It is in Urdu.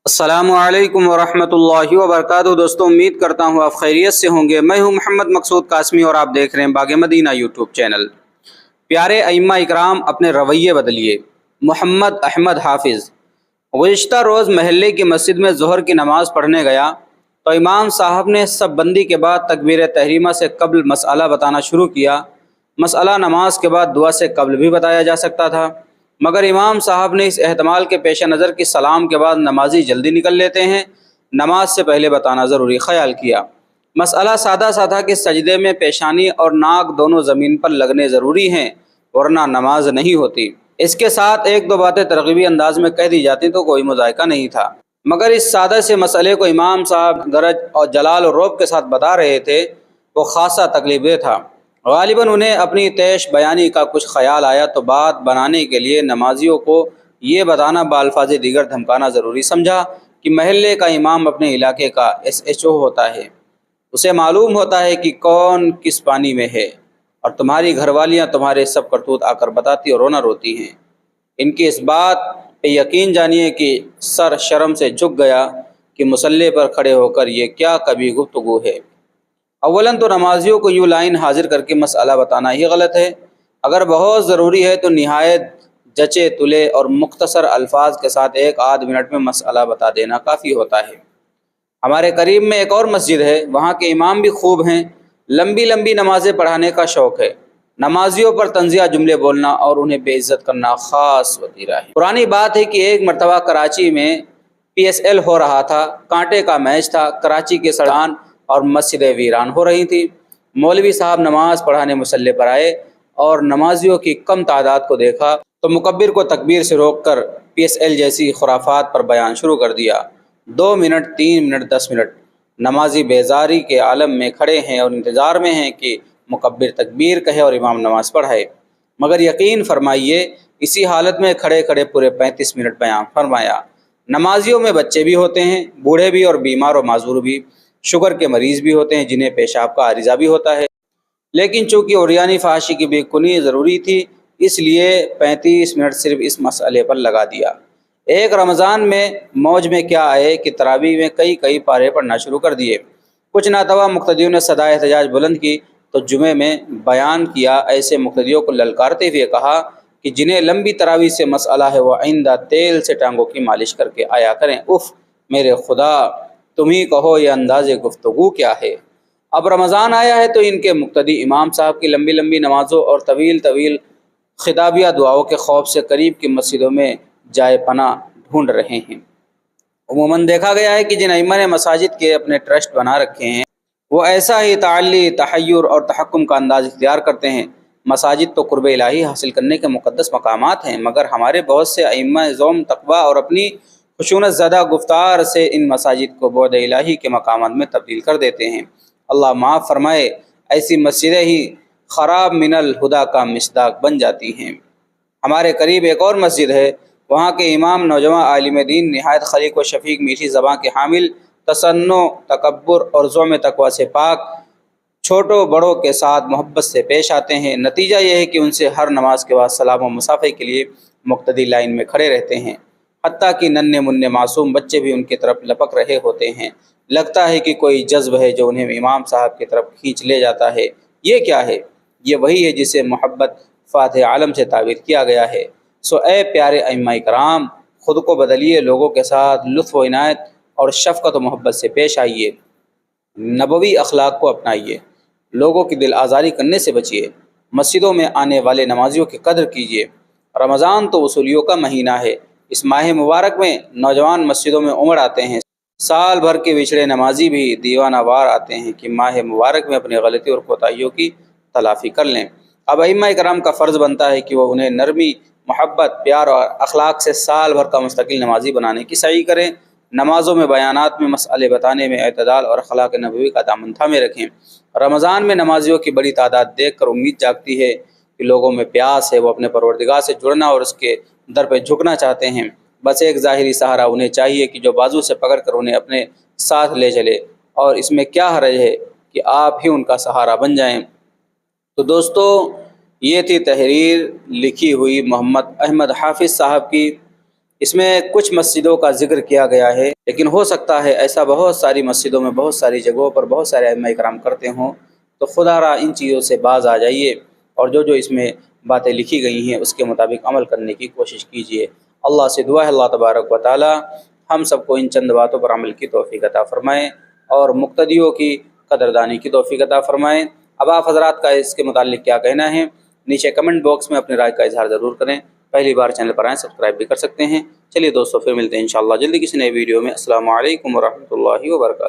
السلام علیکم ورحمۃ اللہ وبرکاتہ۔ دوستوں، امید کرتا ہوں آپ خیریت سے ہوں گے۔ میں ہوں محمد مقصود قاسمی اور آپ دیکھ رہے ہیں باغ مدینہ یوٹیوب چینل۔ پیارے ائمہ اکرام، اپنے رویے بدلیے۔ محمد احمد حافظ۔ گزشتہ روز محلے کی مسجد میں ظہر کی نماز پڑھنے گیا تو امام صاحب نے سب بندی کے بعد تکبیر تحریمہ سے قبل مسئلہ بتانا شروع کیا۔ مسئلہ نماز کے بعد دعا سے قبل بھی بتایا جا سکتا تھا، مگر امام صاحب نے اس احتمال کے پیش نظر کہ سلام کے بعد نمازی جلدی نکل لیتے ہیں، نماز سے پہلے بتانا ضروری خیال کیا۔ مسئلہ سادہ سا تھا کہ سجدے میں پیشانی اور ناک دونوں زمین پر لگنے ضروری ہیں، ورنہ نماز نہیں ہوتی۔ اس کے ساتھ ایک دو باتیں ترغیبی انداز میں کہہ دی جاتی تو کوئی مذائقہ نہیں تھا، مگر اس سادہ سے مسئلے کو امام صاحب گرج اور جلال و روب کے ساتھ بتا رہے تھے، وہ خاصا تکلیف دہ تھا۔ غالباً انہیں اپنی تیش بیانی کا کچھ خیال آیا تو بات بنانے کے لیے نمازیوں کو یہ بتانا بالفاظ دیگر دھمکانا ضروری سمجھا کہ محلے کا امام اپنے علاقے کا SHO ہوتا ہے، اسے معلوم ہوتا ہے کہ کون کس پانی میں ہے، اور تمہاری گھر والیاں تمہارے سب کرتوت آ کر بتاتی اور رونا روتی ہیں۔ ان کی اس بات پہ یقین جانیے کہ سر شرم سے جھک گیا کہ مصلی پر کھڑے ہو کر یہ کیا کبھی گفتگو ہے۔ اولاً تو نمازیوں کو یوں لائن حاضر کر کے مسئلہ بتانا ہی غلط ہے۔ اگر بہت ضروری ہے تو نہایت جچے تلے اور مختصر الفاظ کے ساتھ ایک آدھ منٹ میں مسئلہ بتا دینا کافی ہوتا ہے۔ ہمارے قریب میں ایک اور مسجد ہے، وہاں کے امام بھی خوب ہیں، لمبی لمبی نمازیں پڑھانے کا شوق ہے۔ نمازیوں پر طنزیہ جملے بولنا اور انہیں بے عزت کرنا خاص وتیرہ ہے۔ پرانی بات ہے کہ ایک مرتبہ کراچی میں PSL ہو رہا تھا، کانٹے کا میچ تھا، کراچی کے سڑان اور مسجدیں ویران ہو رہی تھیں۔ مولوی صاحب نماز پڑھانے مصلی پر آئے اور نمازیوں کی کم تعداد کو دیکھا تو مکبر کو تکبیر سے روک کر PSL جیسی خرافات پر بیان شروع کر دیا۔ 2 منٹ، 3 منٹ، 10 منٹ نمازی بیزاری کے عالم میں کھڑے ہیں اور انتظار میں ہیں کہ مکبر تکبیر کہے اور امام نماز پڑھائے، مگر یقین فرمائیے اسی حالت میں کھڑے کھڑے پورے 35 منٹ بیان فرمایا۔ نمازیوں میں بچے بھی ہوتے ہیں، بوڑھے بھی، اور بیمار و معذور بھی، شوگر کے مریض بھی ہوتے ہیں جنہیں پیشاب کا عارضہ بھی ہوتا ہے، لیکن چونکہ عریانی فحاشی کی بے کنی ضروری تھی اس لیے 35 منٹ صرف اس مسئلے پر لگا دیا۔ ایک رمضان میں موج میں کیا آئے کہ تراویح میں کئی پارے پڑھنا شروع کر دیے۔ کچھ ناتواں مقتدیوں نے صدائے احتجاج بلند کی تو جمعے میں بیان کیا، ایسے مقتدیوں کو للکارتے ہوئے کہا کہ جنہیں لمبی تراویح سے مسئلہ ہے وہ آئندہ تیل سے ٹانگوں کی مالش کر کے آیا کریں۔ اف میرے خدا، تم ہی کہو یہ انداز گفتگو کیا ہے۔ اب رمضان آیا ہے تو ان کے مقتدی امام صاحب کی لمبی لمبی نمازوں اور طویل خطابیہ دعاؤں کے خوف سے قریب کی مسجدوں میں جائے پناہ ڈھونڈ رہے ہیں۔ عموماً دیکھا گیا ہے کہ جن ائمہ نے مساجد کے اپنے ٹرسٹ بنا رکھے ہیں وہ ایسا ہی تعلی، تحیر اور تحکم کا انداز اختیار کرتے ہیں۔ مساجد تو قرب الہی حاصل کرنے کے مقدس مقامات ہیں، مگر ہمارے بہت سے ائمہ ذوم تقویٰ اور اپنی خشونت زدہ گفتار سے ان مساجد کو بعد الہی کے مقامات میں تبدیل کر دیتے ہیں۔ اللہ معاف فرمائے، ایسی مسجدیں ہی خراب من الہدا کا مصداق بن جاتی ہیں۔ ہمارے قریب ایک اور مسجد ہے، وہاں کے امام نوجوان عالم دین، نہایت خلیق و شفیق، میٹھی زبان کے حامل، تصنع، تکبر اور ذوم تقویٰ سے پاک، چھوٹوں بڑوں کے ساتھ محبت سے پیش آتے ہیں۔ نتیجہ یہ ہے کہ ان سے ہر نماز کے بعد سلام و مصافحے کے لیے مقتدی لائن میں کھڑے رہتے ہیں، حتیٰ کہ ننھے منھے معصوم بچے بھی ان کی طرف لپک رہے ہوتے ہیں۔ لگتا ہے کہ کوئی جذب ہے جو انہیں امام صاحب کی طرف کھینچ لے جاتا ہے۔ یہ کیا ہے؟ یہ وہی ہے جسے محبت فاتح عالم سے تعبیر کیا گیا ہے۔ سو اے پیارے ائمہ کرام، خود کو بدلیے، لوگوں کے ساتھ لطف و عنایت اور شفقت و محبت سے پیش آئیے، نبوی اخلاق کو اپنائیے، لوگوں کی دل آزاری کرنے سے بچیے، مسجدوں میں آنے والے نمازیوں کی قدر کیجیے۔ رمضان تو وصولیوں کا مہینہ ہے، اس ماہ مبارک میں نوجوان مسجدوں میں امڑ آتے ہیں، سال بھر کے بچھڑے نمازی بھی دیوانہ وار آتے ہیں کہ ماہ مبارک میں اپنی غلطی اور کوتاہیوں کی تلافی کر لیں۔ اب ائمہ کرام کا فرض بنتا ہے کہ وہ انہیں نرمی، محبت، پیار اور اخلاق سے سال بھر کا مستقل نمازی بنانے کی سعی کریں۔ نمازوں میں، بیانات میں، مسئلے بتانے میں اعتدال اور اخلاق نبوی کا دامن تھامے رکھیں۔ رمضان میں نمازیوں کی بڑی تعداد دیکھ کر امید جاگتی ہے کہ لوگوں میں پیاس ہے، وہ اپنے پروردگار سے جڑنا اور اس کے در پہ جھکنا چاہتے ہیں۔ بس ایک ظاہری سہارا انہیں چاہیے کہ جو بازو سے پکڑ کر انہیں اپنے ساتھ لے چلے، اور اس میں کیا حرج ہے کہ آپ ہی ان کا سہارا بن جائیں۔ تو دوستو، یہ تھی تحریر لکھی ہوئی محمد احمد حافظ صاحب کی، اس میں کچھ مسجدوں کا ذکر کیا گیا ہے، لیکن ہو سکتا ہے ایسا بہت ساری مسجدوں میں بہت ساری جگہوں پر بہت سارے ائمہ کرام کرتے ہوں، تو خدا را ان چیزوں سے باز آ جائیے اور جو اس میں باتیں لکھی گئی ہیں اس کے مطابق عمل کرنے کی کوشش کیجیے۔ اللہ سے دعا ہے اللہ تبارک و تعالی ہم سب کو ان چند باتوں پر عمل کی توفیق عطا فرمائے اور مقتدیوں کی قدردانی کی توفیق عطا فرمائے۔ اب آپ حضرات کا اس کے متعلق کیا کہنا ہے؟ نیچے کمنٹ باکس میں اپنی رائے کا اظہار ضرور کریں۔ پہلی بار چینل پر آئیں سبسکرائب بھی کر سکتے ہیں۔ چلیے دوستو پھر ملتے ہیں انشاءاللہ جلدی کسی نئے ویڈیو میں۔ السلام علیکم ورحمۃ اللہ وبرکاتہ۔